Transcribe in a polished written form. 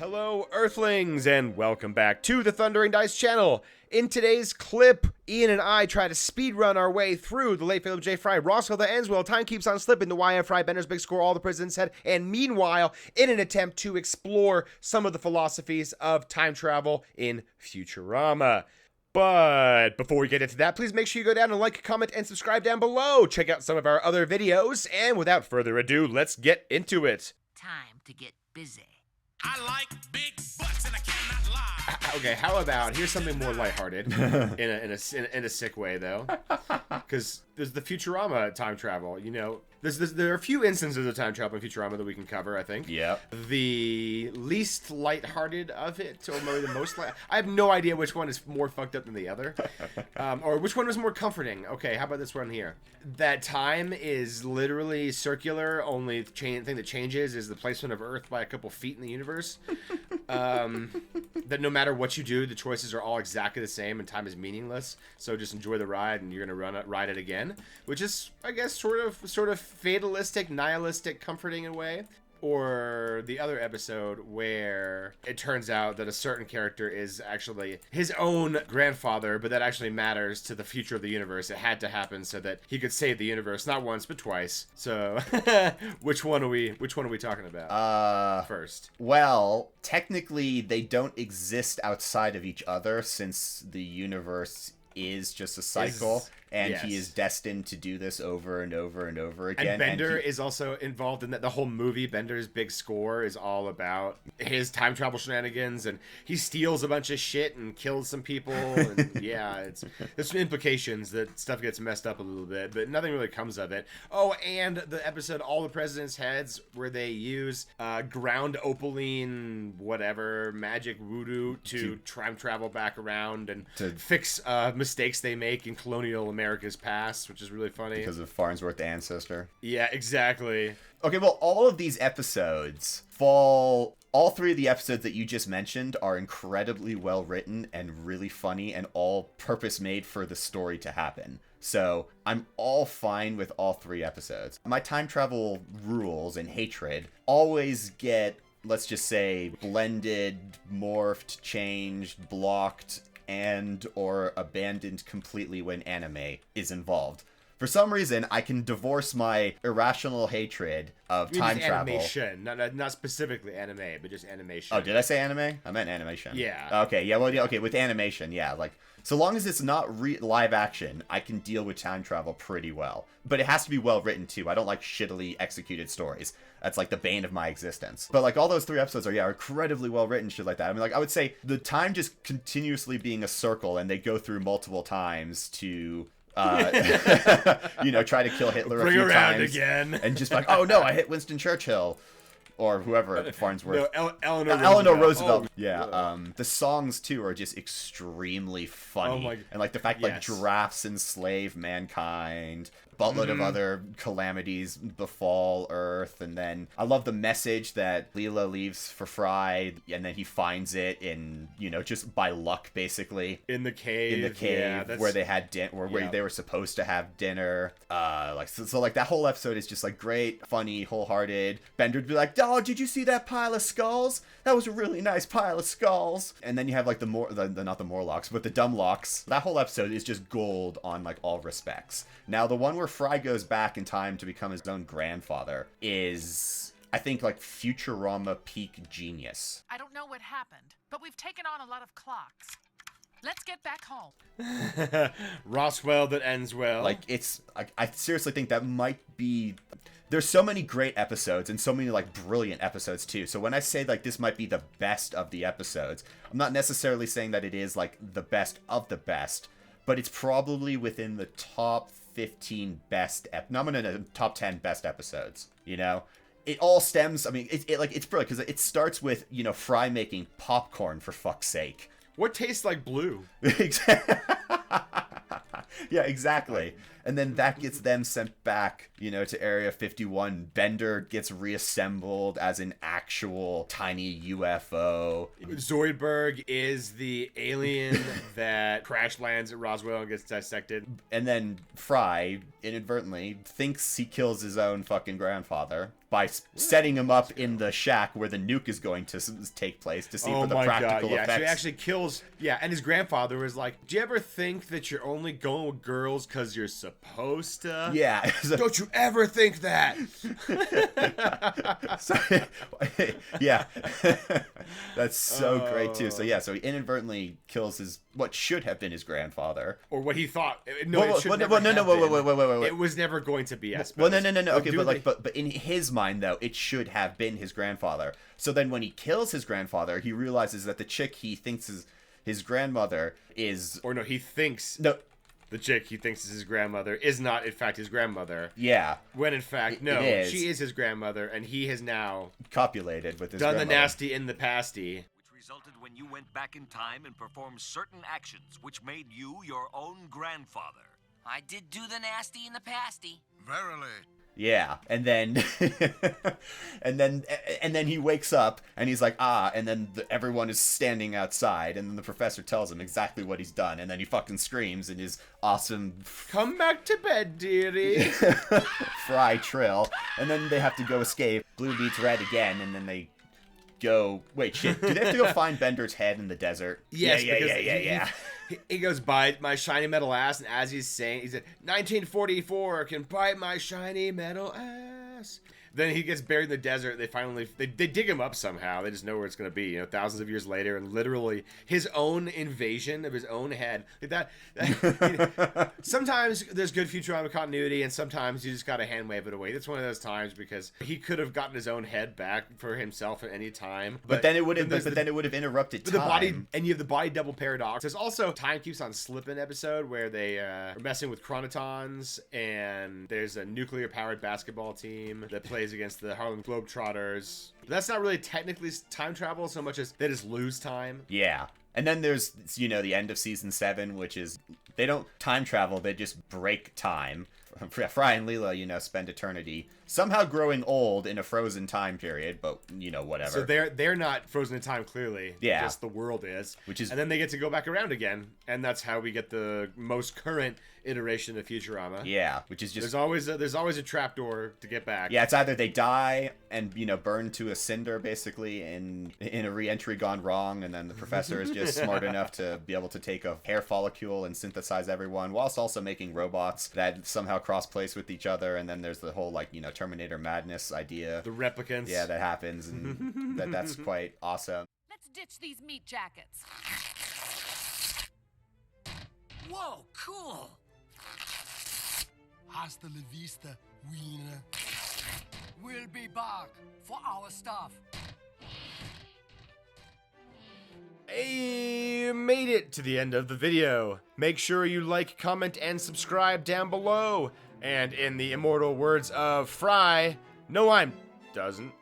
Hello, Earthlings, and welcome back to the Thundering Dice channel. In today's clip, Ian and I try to speedrun our way through the late Philip J. Fry, Roswell that ends well, time keeps on slipping, the YF Fry, Bender's Big Score, All the President's Head, and meanwhile, in an attempt to explore some of the philosophies of time travel in Futurama. But before we get into that, please make sure you go down and like, comment, and subscribe down below. Check out some of our other videos, and without further ado, let's get into it. Time to get busy. I like big butts and I cannot lie. Okay, how about here's something more lighthearted in a sick way though, because there's the Futurama time travel. You know, there are a few instances of time travel in Futurama that we can cover. I think. Yeah. The least lighthearted of it, or maybe the most I have no idea which one is more fucked up than the other, or which one was more comforting. Okay, how about this one here? That time is literally circular. Only thing that changes is the placement of Earth by a couple feet in the universe. That no matter what you do, the choices are all exactly the same, and time is meaningless. So just enjoy the ride, and you're gonna ride it again, which is, I guess, sort of fatalistic, nihilistic, comforting in a way. Or the other episode where it turns out that a certain character is actually his own grandfather, but that actually matters to the future of the universe. It had to happen so that he could save the universe, not once but twice. So, which one are we talking about? First. Well, technically they don't exist outside of each other since the universe is just a cycle. Yes. He is destined to do this over and over and over again. And Bender is also involved in that. The whole movie, Bender's Big Score, is all about his time travel shenanigans, and he steals a bunch of shit and kills some people. And yeah, there's some implications that stuff gets messed up a little bit, but nothing really comes of it. Oh, and the episode All the President's Heads, where they use ground opaline, whatever, magic voodoo to time travel back around and to fix mistakes they make in colonial America's past, which is really funny. Because of Farnsworth the Ancestor. Yeah, exactly. Okay, well, all of these episodes all three of the episodes that you just mentioned are incredibly well written and really funny and all purpose made for the story to happen. So I'm all fine with all three episodes. My time travel rules and hatred always get, let's just say, blended, morphed, changed, blocked, and or abandoned completely when anime is involved. For some reason, I can divorce my irrational hatred of time travel. Animation, not specifically anime, but just animation. Oh, did I say anime? I meant animation. Yeah. Okay, yeah, well, yeah, okay, with animation, yeah, like, so long as it's not live action, I can deal with time travel pretty well. But it has to be well written, too. I don't like shittily executed stories. That's like the bane of my existence. But like all those three episodes are incredibly well written, shit like that. I mean, like I would say the time just continuously being a circle, and they go through multiple times to try to kill Hitler Bring a few around times again. and just like, oh no, I hit Winston Churchill. Or whoever, Farnsworth. No, Eleanor Roosevelt. Oh, yeah. The songs, too, are just extremely funny. And, like, the fact, like, giraffes enslave mankind. Buttload of other calamities befall Earth. And then I love the message that Leela leaves for Fry. And then he finds it in, just by luck, basically. In the cave. Yeah, where they had where they were supposed to have dinner. So that whole episode is just, like, great, funny, wholehearted. Bender'd be like, oh, did you see that pile of skulls? That was a really nice pile of skulls. And then you have, like, not the Morlocks, but the Dumbblocks. That whole episode is just gold on, like, all respects. Now, the one where Fry goes back in time to become his own grandfather is, I think, like, Futurama peak genius. I don't know what happened, but we've taken on a lot of clocks. Let's get back home. Roswell that ends well. Like, I seriously think that might be... There's so many great episodes and so many, like, brilliant episodes, too. So when I say, like, this might be the best of the episodes, I'm not necessarily saying that it is, like, the best of the best, but it's probably within the top 15 best... top 10 best episodes, It all stems... I mean, it's brilliant, because it starts with, Fry making popcorn, for fuck's sake. What tastes like blue? Yeah, exactly. And then that gets them sent back, to Area 51. Bender gets reassembled as an actual tiny UFO. Zoidberg is the alien that crash lands at Roswell and gets dissected. And then Fry, inadvertently, thinks he kills his own fucking grandfather by setting him up in the shack where the nuke is going to take place to see for the practical effects. So he actually kills... Yeah, and his grandfather was like, do you ever think that you're only going with girls because you're supposed to? Yeah. Don't you ever think that? Yeah. That's so great, too. So, yeah, so he inadvertently kills what should have been his grandfather. Or what he thought. Wait. It was never going to be, I suppose. Well, no. Okay, but in his mind, though, it should have been his grandfather. So then when he kills his grandfather, he realizes that the chick he thinks is his grandmother is... Or no, he thinks... No. The chick he thinks is his grandmother is not, in fact, his grandmother. Yeah. When, in fact, no, she is his grandmother, and he has now... copulated with his done grandmother. the nasty in the pasty. Which resulted when you went back in time and performed certain actions which made you your own grandfather. I did do the nasty and the pasty. Verily. Yeah, and then and then he wakes up and he's like, and then everyone is standing outside, and then the professor tells him exactly what he's done, and then he fucking screams in his awesome "Come back to bed, dearie" Fry trill, and then they have to go escape. Blue beats red again, and then they go. Wait, shit! Do they have to go find Bender's head in the desert? Yes, yeah. He goes, bite my shiny metal ass, and as he's saying, he said, 1944 can bite my shiny metal ass. Then he gets buried in the desert. They dig him up somehow. They just know where it's going to be, thousands of years later, and literally his own invasion of his own head. Like that sometimes there's good Futurama continuity, and sometimes you just got to hand wave it away. That's one of those times because he could have gotten his own head back for himself at any time. But then it would have interrupted time. The body, and you have the body double paradox. There's also Time Keeps on Slippin' episode where they are messing with chronotons, and there's a nuclear powered basketball team that plays against the Harlem Globetrotters. But that's not really technically time travel so much as they just lose time. Yeah. And then there's, the end of season 7, which is they don't time travel, they just break time. Fry and Leela, spend eternity somehow growing old in a frozen time period, but whatever. So they're not frozen in time, clearly. Yeah. Just the world is. And then they get to go back around again, and that's how we get the most current iteration of Futurama. Yeah, which is just there's always a trapdoor to get back. Yeah, it's either they die and burn to a cinder basically in a re-entry gone wrong, and then the professor is just smart enough to be able to take a hair follicle and synthesize everyone, whilst also making robots that somehow cross place with each other. And then there's the whole Terminator madness idea. The replicants. Yeah, that happens, and that's quite awesome. Let's ditch these meat jackets. Whoa, cool. Hasta la vista, wiener. We'll be back for our stuff. Hey, you made it to the end of the video. Make sure you like, comment, and subscribe down below. And in the immortal words of Fry, no, I'm doesn't.